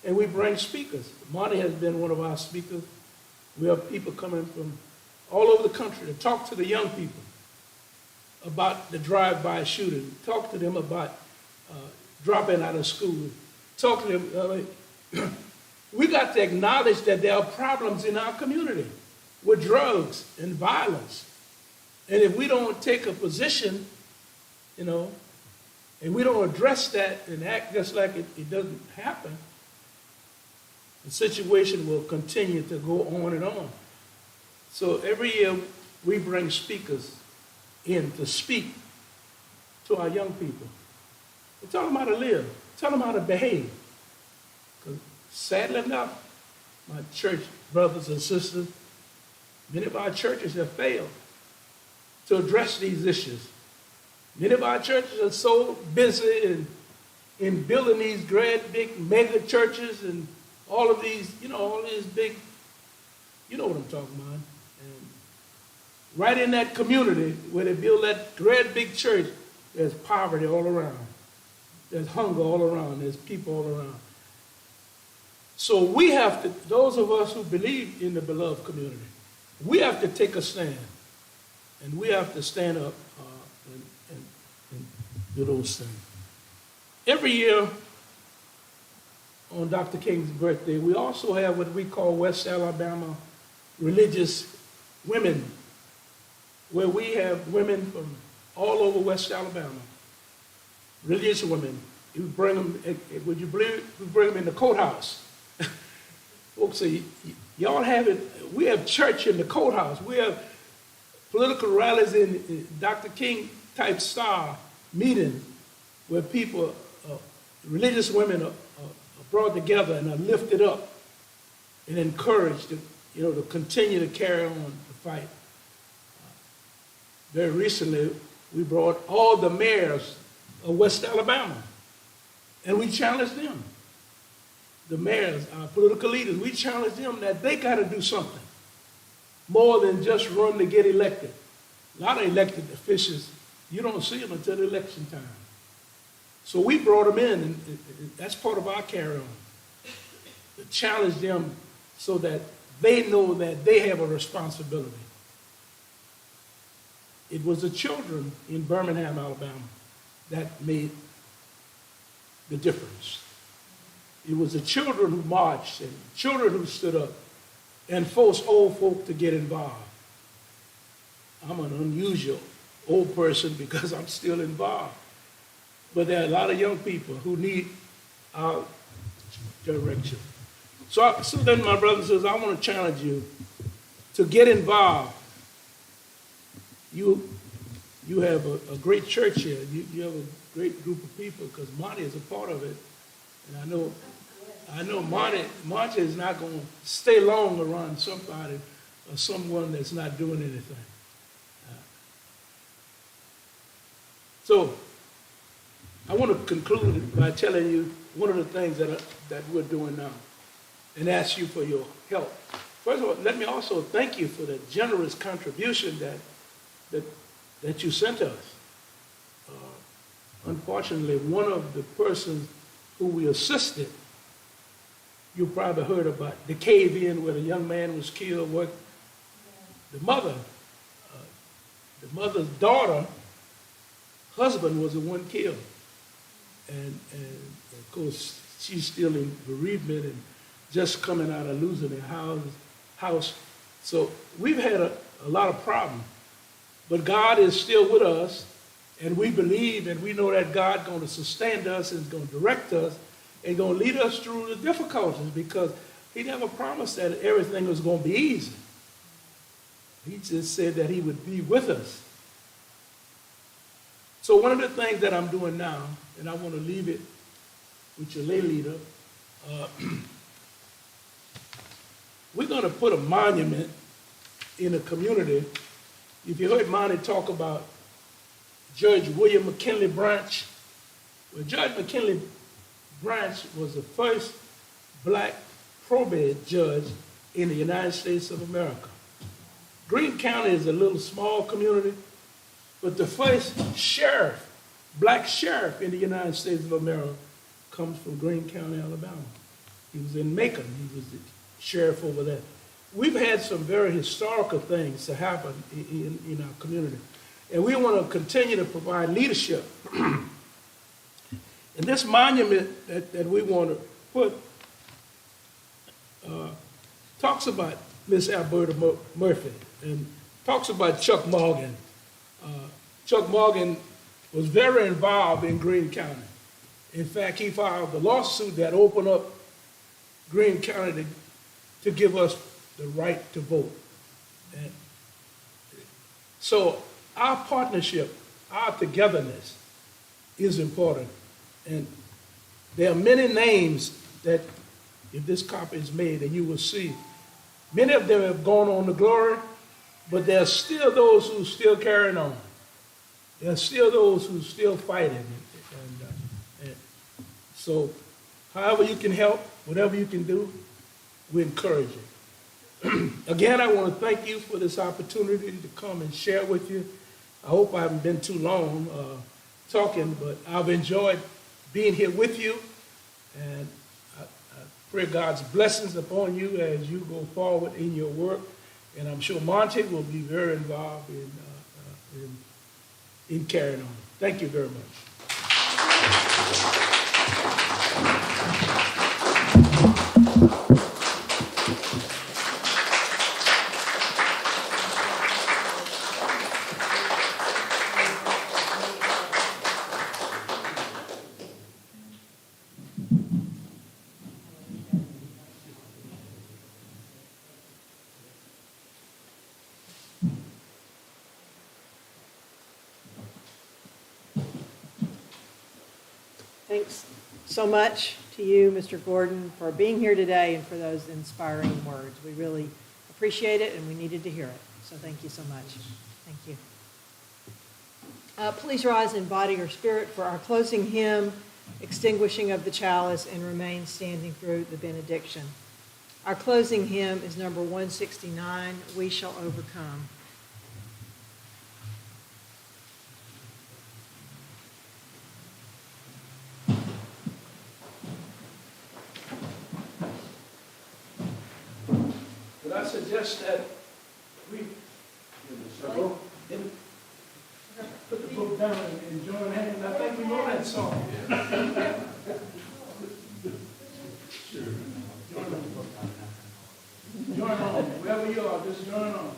and we bring speakers. Monty has been one of our speakers. We have people coming from all over the country to talk to the young people about the drive-by shooting, talk to them about dropping out of school, talk to them. We got to acknowledge that there are problems in our community with drugs and violence. And if we don't take a position, and we don't address that and act just like it doesn't happen, the situation will continue to go on and on. So every year we bring speakers in to speak to our young people. We tell them how to live, tell them how to behave. Because sadly enough, my church brothers and sisters, many of our churches have failed to address these issues. Many of our churches are so busy in building these great big mega churches and all of these, all these big, you know what I'm talking about. And right in that community where they build that great big church, there's poverty all around. There's hunger all around. There's people all around. So we have to, those of us who believe in the beloved community, we have to take a stand. And we have to stand up and do those things. Every year on Dr. King's birthday, we also have what we call West Alabama Religious Women, where we have women from all over West Alabama, religious women. You bring them, would you believe, we bring them in the courthouse. Folks say, y'all have it, we have church in the courthouse. We have political rallies in Dr. King type style meeting where people, religious women are brought together and are lifted up and encouraged to, to continue to carry on the fight. Very recently, we brought all the mayors of West Alabama, and we challenged them. The mayors, our political leaders, we challenged them that they got to do something more than just run to get elected. A lot of elected officials, you don't see them until election time. So we brought them in, and that's part of our carry-on, to challenge them so that they know that they have a responsibility. It was the children in Birmingham, Alabama, that made the difference. It was the children who marched and children who stood up and forced old folk to get involved. I'm an unusual old person because I'm still involved. But there are a lot of young people who need our direction. So then, my brothers and sisters, I want to challenge you to get involved. You have a great church here. You have a great group of people because Monty is a part of it. And I know Monty is not going to stay long around somebody or someone that's not doing anything. So I want to conclude by telling you one of the things that we're doing now and ask you for your help. First of all, let me also thank you for the generous contribution that you sent us. Unfortunately, one of the persons who we assisted, you probably heard about the cave-in where the young man was killed. The mother's daughter, husband was the one killed. And of course, she's still in bereavement and just coming out of losing her house. So we've had a lot of problems. But God is still with us, and we believe and we know that God's going to sustain us and is going to direct us and going to lead us through the difficulties because he never promised that everything was going to be easy. He just said that he would be with us. So one of the things that I'm doing now, and I want to leave it with your lay leader, we're going to put a monument in a community. If you heard Monty talk about Judge William McKinley Branch, well, Judge McKinley Branch was the first black probate judge in the United States of America. Greene County is a little small community, but the first sheriff, black sheriff in the United States of America comes from Greene County, Alabama. He was in Macon. He was the sheriff over there. We've had some very historical things to happen in our community, and we want to continue to provide leadership. And this monument that we want to put talks about Miss Alberta Murphy and talks about Chuck Morgan. Chuck Morgan was very involved in Greene County. In fact, he filed the lawsuit that opened up Greene County to give us the right to vote. And so our partnership, our togetherness is important. And there are many names that, if this copy is made, and you will see, many of them have gone on to glory, but there are still those who are still carrying on. There are still those who are still fighting. And so however you can help, whatever you can do, we encourage you. Again, I want to thank you for this opportunity to come and share with you. I hope I haven't been too long talking, but I've enjoyed being here with you, and I pray God's blessings upon you as you go forward in your work, and I'm sure Monty will be very involved in carrying on. Thank you very much. Thanks so much to you, Mr. Gordon, for being here today and for those inspiring words. We really appreciate it, and we needed to hear it. So thank you so much. Thank you. Please rise in body or spirit for our closing hymn, Extinguishing of the Chalice, and remain standing through the benediction. Our closing hymn is number 169, We Shall Overcome. Could I suggest that we put the book down and join hands? I think we know that song. Sure. Join on. Wherever you are, just join on.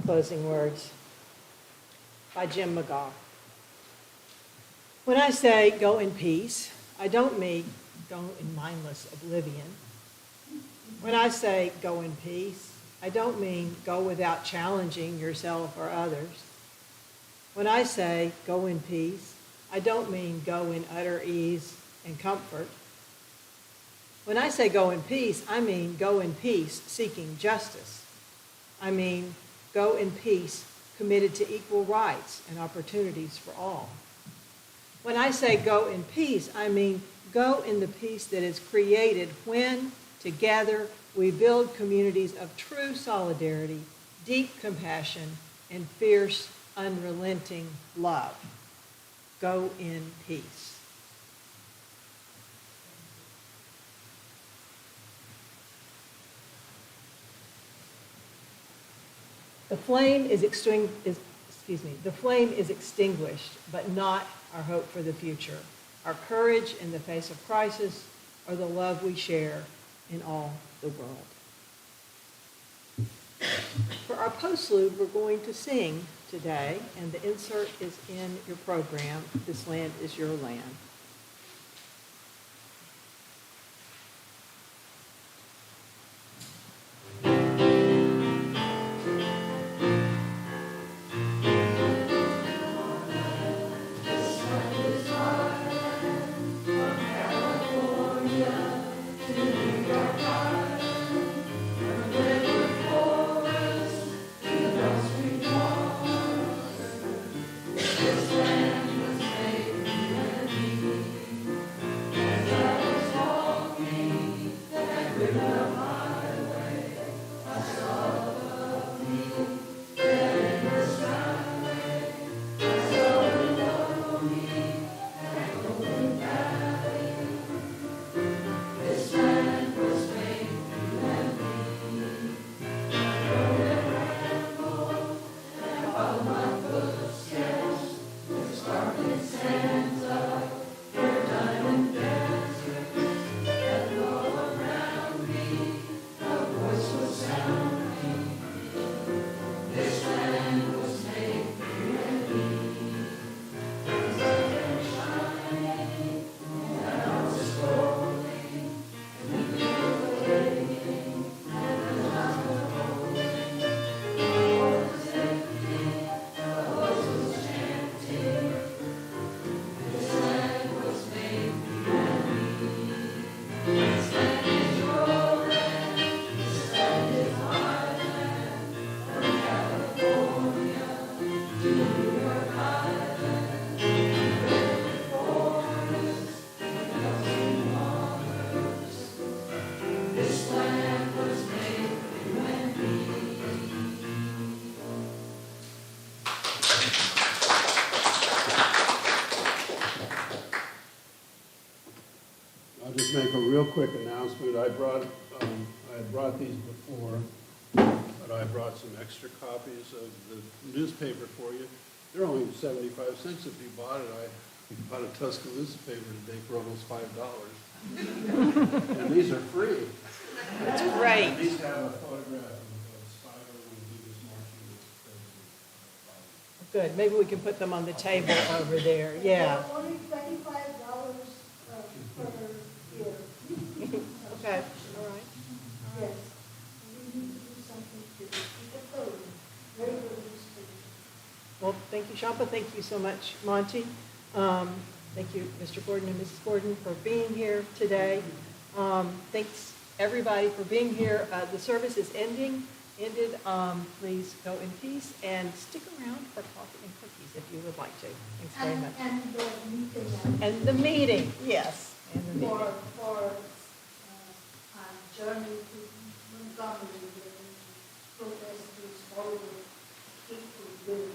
Closing words by Jim McGaw. When I say go in peace, I don't mean go in mindless oblivion. When I say go in peace, I don't mean go without challenging yourself or others. When I say go in peace, I don't mean go in utter ease and comfort. When I say go in peace, I mean go in peace seeking justice. I mean go in peace committed to equal rights and opportunities for all. When I say go in peace, I mean go in the peace that is created when, together, we build communities of true solidarity, deep compassion, and fierce, unrelenting love. Go in peace. The flame is extinguished, but not our hope for the future, our courage in the face of crisis, or the love we share in all the world. For our postlude, we're going to sing today, and the insert is in your program, This Land Is Your Land. I'll just make a real quick announcement. I had brought these before, but I brought some extra copies of the newspaper for you. They're only 75 cents if you bought it. I bought a Tuscaloosa paper today for almost $5. And these are free. That's great. And these have a photograph of Spider when he was marching with the president. Good. Maybe we can put them on the table over there. Yeah. Only $25 per year. Okay. All right. Yes. We need to do something to keep it going. Very good newspaper. Well, thank you, Shampa. Thank you so much, Monty. Thank you, Mr. Gordon and Mrs. Gordon, for being here today. Thanks, everybody, for being here. The service is ended. Please go in peace and stick around for coffee and cookies if you would like to. Thanks very much. And the meeting. And the meeting, yes. And the meeting. For journey to Montgomery, the protesters followed people will